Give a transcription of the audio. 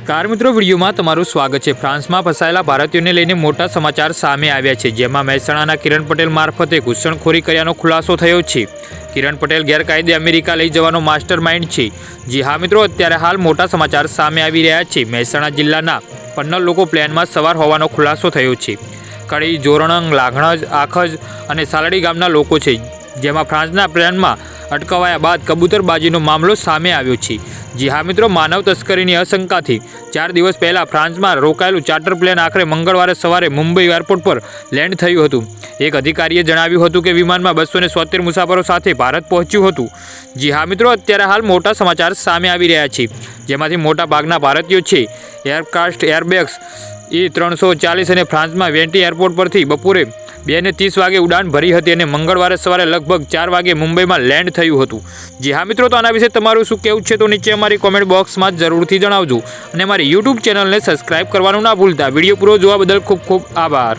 Car મિત્રો વિડીયોમાં તમારું સ્વાગત છે। ફ્રાન્સમાં ફસાયેલા ભારતીયોને લઈને મોટા સમાચાર સામે આવ્યા છે, જેમાં મહેસાણાના કિરણ પટેલ મારફતે ઘૂસણખોરી કર્યાનો ખુલાસો થયો છે। કિરણ પટેલ ગેરકાયદે અમેરિકા લઈ જવાનો માસ્ટર માઇન્ડ છે। જી હા મિત્રો, અત્યારે હાલ મોટા સમાચાર સામે આવી રહ્યા છે। મહેસાણા જિલ્લાના 15 લોકો પ્લેનમાં સવાર હોવાનો ખુલાસો થયો છે। કડી, જોરણંગ, લાગણજ, આખજ અને સાલડી ગામના લોકો છે, જેમાં ફ્રાન્સના પ્લેનમાં અટકાવાયા બાદ કબૂતરબાજીનો મામલો સામે આવ્યો છે। જી હા મિત્રો, માનવ તસ્કરીની આશંકાથી 4 દિવસ પહેલાં ફ્રાન્સમાં રોકાયેલું ચાર્ટર પ્લેન આખરે મંગળવારે સવારે મુંબઈ એરપોર્ટ પર લેન્ડ થયું હતું। એક અધિકારીએ જણાવ્યું હતું કે વિમાનમાં 270 મુસાફરો સાથે ભારત પહોંચ્યું હતું। જી હા મિત્રો, અત્યારે હાલ મોટા સમાચાર સામે આવી રહ્યા છે, જેમાંથી મોટા ભાગના ભારતીયો છે। એરક્રાફ્ટ એરબેગ્સ E340 અને ફ્રાન્સમાં વેન્ટી એરપોર્ટ પરથી બપોરે 2:30 વાગે ઉડાન ભરી હતી અને મંગળવારે સવારે લગભગ 4 વાગે મુંબઈમાં લેન્ડ થયું હતું। જી હા મિત્રો, તો આના વિશે તમારું શું કહેવું છે તો નીચે અમારી કોમેન્ટ બોક્સમાં જરૂરથી જણાવજો અને અમારી YouTube ચેનલને સબસ્ક્રાઇબ કરવાનું ના ભૂલતા। વિડીયો પૂરો જોવા બદલ ખૂબ ખૂબ આભાર।